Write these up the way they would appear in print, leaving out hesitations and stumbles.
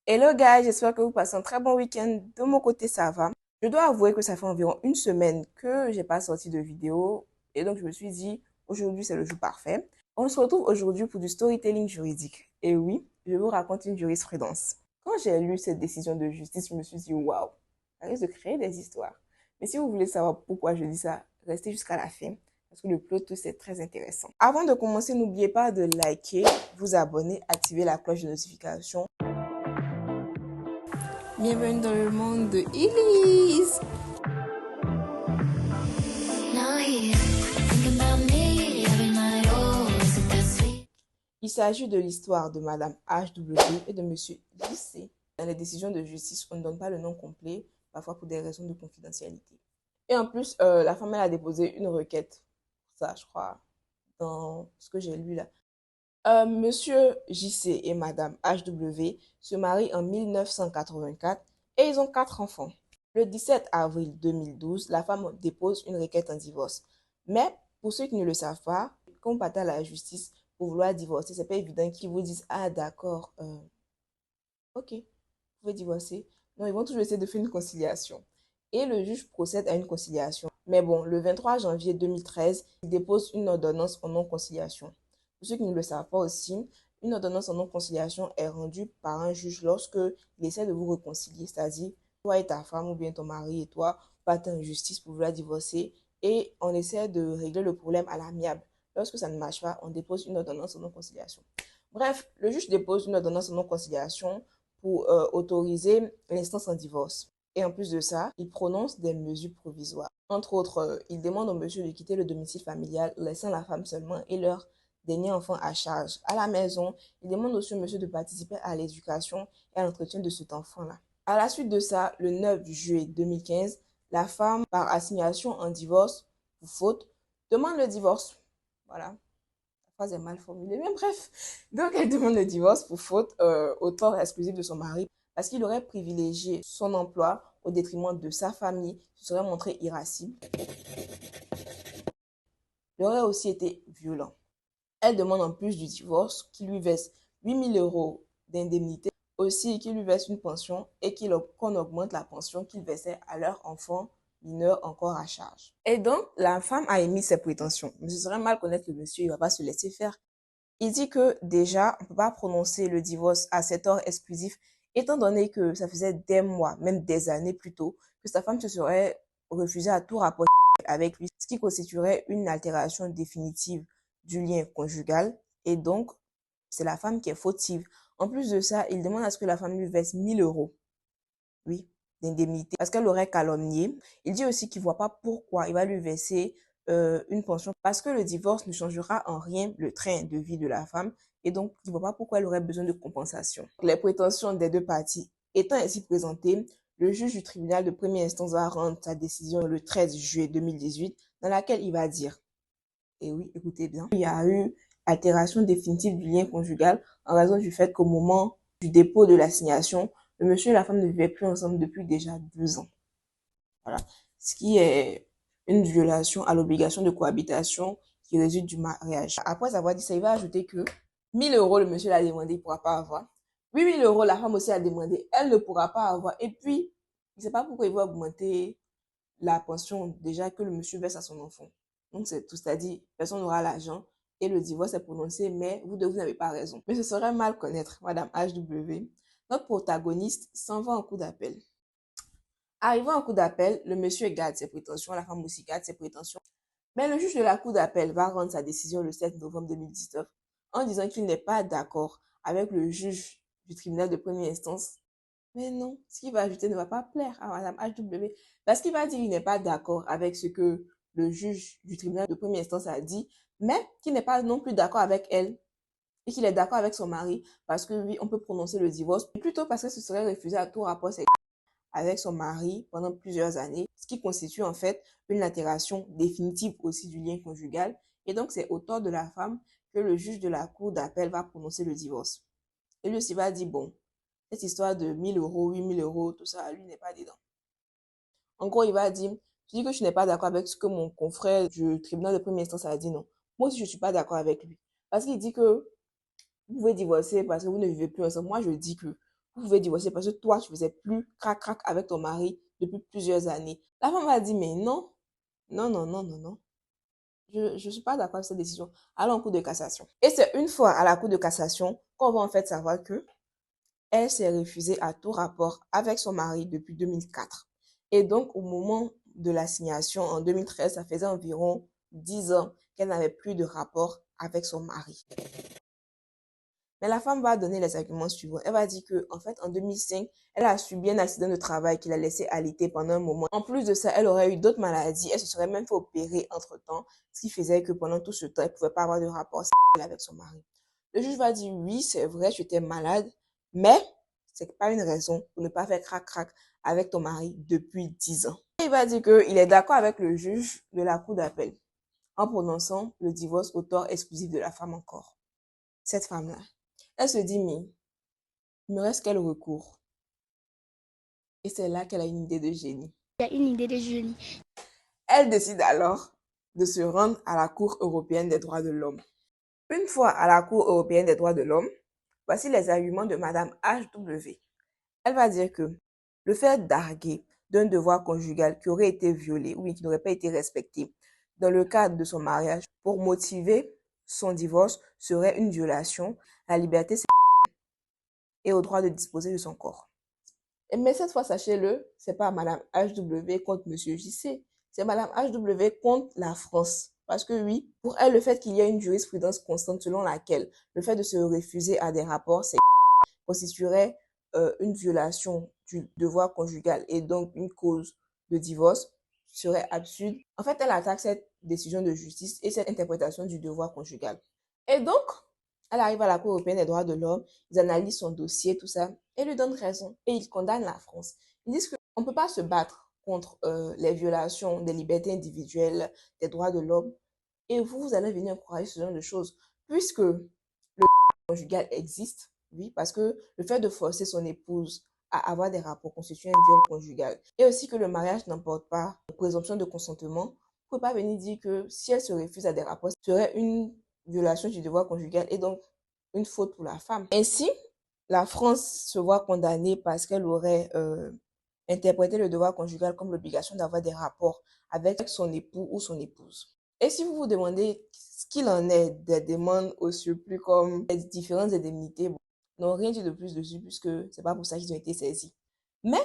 Hello guys, j'espère que vous passez un très bon week-end. De mon côté, ça va. Je dois avouer que ça fait environ une semaine que j'ai pas sorti de vidéo et donc je me suis dit, aujourd'hui c'est le jour parfait. On se retrouve aujourd'hui pour du storytelling juridique. Et oui, je vous raconte une jurisprudence. Quand j'ai lu cette décision de justice, je me suis dit, waouh, ça risque de créer des histoires. Mais si vous voulez savoir pourquoi je dis ça, restez jusqu'à la fin parce que le plot twist est très intéressant. Avant de commencer, n'oubliez pas de liker, vous abonner, activer la cloche de notification. Bienvenue dans le monde de Elise. Il s'agit de l'histoire de Madame HW et de Monsieur JC. Dans les décisions de justice, on ne donne pas le nom complet, parfois pour des raisons de confidentialité. Et en plus, la femme, elle a déposé une requête. Ça, je crois, dans ce que j'ai lu là. Monsieur JC et Madame HW se marient en 1984 et ils ont 4 enfants. Le 17 avril 2012, la femme dépose une requête en divorce. Mais pour ceux qui ne le savent pas, quand vous partez à la justice pour vouloir divorcer, c'est pas évident qu'ils vous disent ah d'accord, ok, vous pouvez divorcer. Non, ils vont toujours essayer de faire une conciliation. Et le juge procède à une conciliation. Mais bon, le 23 janvier 2013, il dépose une ordonnance en non-conciliation. Pour ceux qui ne le savent pas aussi, une ordonnance en non-conciliation est rendue par un juge lorsque il essaie de vous réconcilier, c'est-à-dire toi et ta femme ou bien ton mari et toi partez en justice pour vouloir divorcer et on essaie de régler le problème à l'amiable. Lorsque ça ne marche pas, on dépose une ordonnance en non-conciliation. Bref, le juge dépose une ordonnance en non-conciliation pour autoriser l'instance en divorce. Et en plus de ça, il prononce des mesures provisoires. Entre autres, il demande au monsieur de quitter le domicile familial, laissant la femme seulement et leur dernier enfant à charge. À la maison, il demande aussi au monsieur de participer à l'éducation et à l'entretien de cet enfant-là. À la suite de ça, le 9 juillet 2015, la femme, par assignation en divorce pour faute, demande le divorce. Voilà, la phrase est mal formulée, mais bref. Donc, elle demande le divorce pour faute au tort exclusif de son mari parce qu'il aurait privilégié son emploi au détriment de sa famille, se serait montré irascible. Il aurait aussi été violent. Elle demande en plus du divorce qu'il lui verse 8 000 € d'indemnité, aussi qu'il lui verse une pension et qu'on augmente la pension qu'il versait à leur enfant mineur encore à charge. Et donc, la femme a émis ses prétentions. Mais ce serait mal connaître le monsieur, il ne va pas se laisser faire. Il dit que déjà, on ne peut pas prononcer le divorce à cet ordre exclusif, étant donné que ça faisait des mois, même des années plus tôt, que sa femme se serait refusée à tout rapport avec lui, ce qui constituerait une altération définitive du lien conjugal. Et donc, c'est la femme qui est fautive. En plus de ça, il demande à ce que la femme lui verse 1 000 €. Oui, d'indemnité, parce qu'elle l'aurait calomnié. Il dit aussi qu'il ne voit pas pourquoi il va lui verser une pension, parce que le divorce ne changera en rien le train de vie de la femme, et donc il ne voit pas pourquoi elle aurait besoin de compensation. Les prétentions des deux parties étant ainsi présentées, le juge du tribunal de première instance va rendre sa décision le 13 juillet 2018, dans laquelle il va dire, et oui, écoutez bien, il y a eu altération définitive du lien conjugal en raison du fait qu'au moment du dépôt de l'assignation, le monsieur et la femme ne vivaient plus ensemble depuis déjà 2 ans. Voilà. Ce qui est une violation à l'obligation de cohabitation qui résulte du mariage. Après avoir dit ça, il va ajouter que 1 000 € le monsieur l'a demandé, il ne pourra pas avoir. 8 000 € la femme aussi a demandé, elle ne pourra pas avoir. Et puis, il ne sait pas pourquoi il va augmenter la pension déjà que le monsieur verse à son enfant. Donc, c'est tout, c'est-à-dire, personne n'aura l'argent et le divorce est prononcé, mais vous deux, vous n'avez pas raison. Mais ce serait mal connaître Madame HW. Notre protagoniste s'en va en coup d'appel. Arrivé en cour d'appel, le monsieur garde ses prétentions, la femme aussi garde ses prétentions. Mais le juge de la cour d'appel va rendre sa décision le 7 novembre 2019 en disant qu'il n'est pas d'accord avec le juge du tribunal de première instance. Mais non, ce qu'il va ajouter ne va pas plaire à Madame HW parce qu'il va dire qu'il n'est pas d'accord avec ce que le juge du tribunal de première instance a dit, mais qu'il n'est pas non plus d'accord avec elle et qu'il est d'accord avec son mari parce que oui, on peut prononcer le divorce, plutôt parce que ce serait refusé à tout rapport avec son mari pendant plusieurs années, ce qui constitue en fait une altération définitive aussi du lien conjugal. Et donc, c'est au tort de la femme que le juge de la cour d'appel va prononcer le divorce. Et lui aussi va dire, bon, cette histoire de 1 000 €, 8 000 €, tout ça, lui n'est pas dedans. En gros, il va dire, tu dis que tu n'es pas d'accord avec ce que mon confrère du tribunal de première instance a dit, non. Moi aussi, je ne suis pas d'accord avec lui. Parce qu'il dit que vous pouvez divorcer parce que vous ne vivez plus ensemble. Moi, je dis que vous pouvez divorcer parce que toi, tu faisais plus crac-crac avec ton mari depuis plusieurs années. La femme a dit, mais non, non, non, non, non, non. Je ne suis pas d'accord avec cette décision. Allons en cour de cassation. Et c'est une fois à la cour de cassation qu'on va en fait savoir que elle s'est refusée à tout rapport avec son mari depuis 2004. Et donc, au moment de l'assignation en 2013, ça faisait environ 10 ans qu'elle n'avait plus de rapport avec son mari. Mais la femme va donner les arguments suivants. Elle va dire que, en fait, en 2005, elle a subi un accident de travail qui l'a laissé alité pendant un moment. En plus de ça, elle aurait eu d'autres maladies. Elle se serait même fait opérer entre-temps, ce qui faisait que pendant tout ce temps, elle ne pouvait pas avoir de rapport sexuel avec son mari. Le juge va dire, oui, c'est vrai, tu étais malade, mais c'est pas une raison pour ne pas faire crac-crac avec ton mari depuis 10 ans. Et il va dire qu'il est d'accord avec le juge de la cour d'appel en prononçant le divorce au tort exclusif de la femme encore. Cette femme-là, elle se dit, mais il me reste quel recours? Et c'est là qu'elle a une idée de génie. Il y a une idée de génie. Elle décide alors de se rendre à la Cour européenne des droits de l'homme. Une fois à la Cour européenne des droits de l'homme, voici les arguments de Madame HW. Elle va dire que le fait d'arguer d'un devoir conjugal qui aurait été violé ou qui n'aurait pas été respecté dans le cadre de son mariage pour motiver son divorce serait une violation à la liberté et au droit de disposer de son corps. Mais cette fois, sachez-le, c'est pas Madame HW contre Monsieur JC, c'est Madame HW contre la France. Parce que oui, pour elle, le fait qu'il y ait une jurisprudence constante selon laquelle le fait de se refuser à des rapports constituerait une violation du devoir conjugal et donc une cause de divorce serait absurde. En fait, elle attaque cette décision de justice et cette interprétation du devoir conjugal. Et donc, elle arrive à la Cour européenne des droits de l'homme, ils analysent son dossier, tout ça, et lui donnent raison. Et ils condamnent la France. Ils disent qu'on ne peut pas se battre contre les violations des libertés individuelles, des droits de l'homme. Et vous allez venir encourager ce genre de choses. Puisque le conjugal existe, oui, parce que le fait de forcer son épouse à avoir des rapports constitue un viol conjugal. Et aussi que le mariage n'emporte pas présomption de consentement. Vous ne pouvez pas venir dire que si elle se refuse à des rapports, ce serait une violation du devoir conjugal et donc une faute pour la femme. Ainsi, la France se voit condamnée parce qu'elle aurait interprété le devoir conjugal comme l'obligation d'avoir des rapports avec son époux ou son épouse. Et si vous vous demandez ce qu'il en est des demandes au surplus comme les différentes indemnités, bon, n'ont rien dit de plus dessus puisque c'est pas pour ça qu'ils ont été saisis. Mais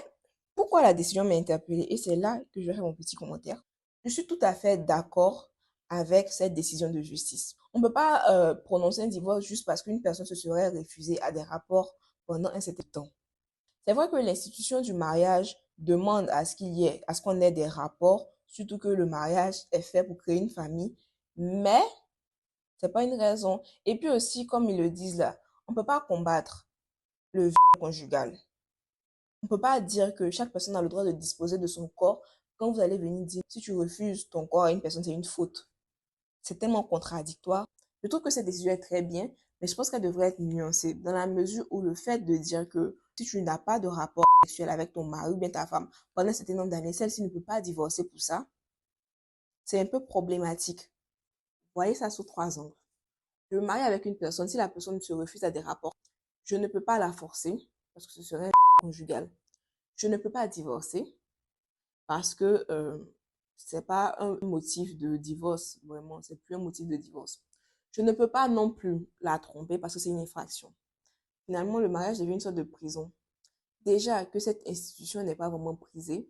pourquoi la décision m'a interpellée? Et c'est là que je vais faire mon petit commentaire. Je suis tout à fait d'accord avec cette décision de justice. On ne peut pas prononcer un divorce juste parce qu'une personne se serait refusée à des rapports pendant un certain temps. C'est vrai que l'institution du mariage demande à ce qu'on ait des rapports, surtout que le mariage est fait pour créer une famille, mais c'est pas une raison. Et puis aussi, comme ils le disent là, on ne peut pas combattre le viol conjugal. On ne peut pas dire que chaque personne a le droit de disposer de son corps quand vous allez venir dire si tu refuses ton corps à une personne, c'est une faute. C'est tellement contradictoire. Je trouve que cette décision est très bien, mais je pense qu'elle devrait être nuancée dans la mesure où le fait de dire que si tu n'as pas de rapport sexuel avec ton mari ou bien ta femme pendant un certain nombre d'années, celle-ci ne peut pas divorcer pour ça, c'est un peu problématique. Vous voyez ça sous 3 angles. Je me marie avec une personne, si la personne se refuse à des rapports, je ne peux pas la forcer parce que ce serait un conjugal. Je ne peux pas divorcer parce que c'est pas un motif de divorce, vraiment, c'est plus un motif de divorce. Je ne peux pas non plus la tromper parce que c'est une infraction. Finalement, le mariage devient une sorte de prison. Déjà que cette institution n'est pas vraiment prisée,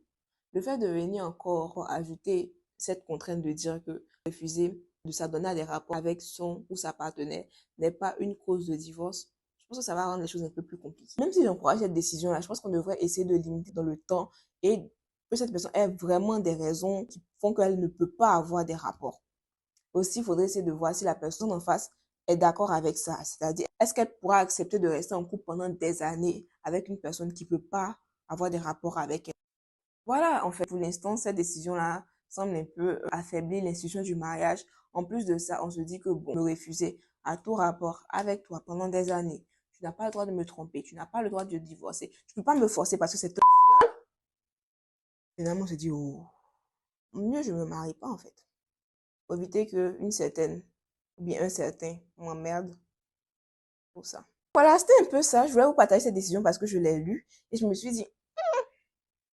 le fait de venir encore ajouter cette contrainte de dire que refuser de s'adonner à des rapports avec son ou sa partenaire n'est pas une cause de divorce, je pense que ça va rendre les choses un peu plus compliquées. Même si j'encourage cette décision-là, je pense qu'on devrait essayer de limiter dans le temps et que cette personne ait vraiment des raisons qui font qu'elle ne peut pas avoir des rapports. Aussi, il faudrait essayer de voir si la personne en face est d'accord avec ça. C'est-à-dire, est-ce qu'elle pourra accepter de rester en couple pendant des années avec une personne qui ne peut pas avoir des rapports avec elle. Voilà, en fait, pour l'instant, cette décision-là semble un peu affaiblir l'institution du mariage. En plus de ça, on se dit que bon, me refuser à tout rapport avec toi pendant des années, tu n'as pas le droit de me tromper, tu n'as pas le droit de divorcer, tu ne peux pas me forcer parce que c'est un viol. Finalement, on se dit, oh, mieux je ne me marie pas en fait. Pour éviter qu'une certaine ou bien un certain m'emmerde pour ça. Voilà, c'était un peu ça. Je voulais vous partager cette décision parce que je l'ai lue et je me suis dit,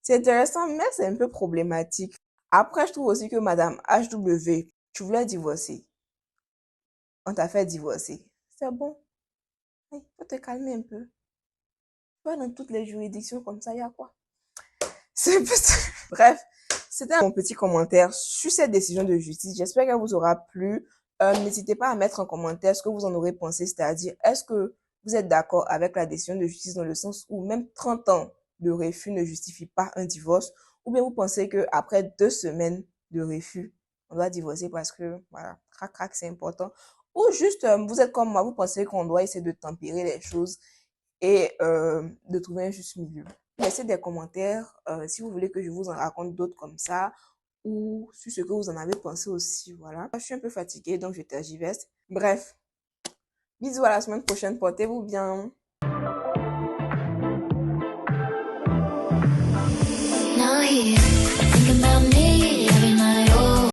c'est intéressant, mais c'est un peu problématique. Après, je trouve aussi que Madame HW, tu voulais divorcer. On t'a fait divorcer. C'est bon. Il faut te calmer un peu. Tu vois, dans toutes les juridictions comme ça, il y a quoi? C'est un peu ça. Bref, c'était mon petit commentaire sur cette décision de justice. J'espère qu'elle vous aura plu. N'hésitez pas à mettre en commentaire ce que vous en aurez pensé, c'est-à-dire, est-ce que vous êtes d'accord avec la décision de justice dans le sens où même 30 ans de refus ne justifie pas un divorce, ou bien vous pensez que après 2 semaines de refus, on doit divorcer parce que, voilà, crac, crac, c'est important. Ou juste, vous êtes comme moi, vous pensez qu'on doit essayer de tempérer les choses et de trouver un juste milieu. Laissez des commentaires si vous voulez que je vous en raconte d'autres comme ça ou sur ce que vous en avez pensé aussi. Voilà. Je suis un peu fatiguée, donc je tergiverse. Bref, bisous à la semaine prochaine. Portez-vous bien. Now here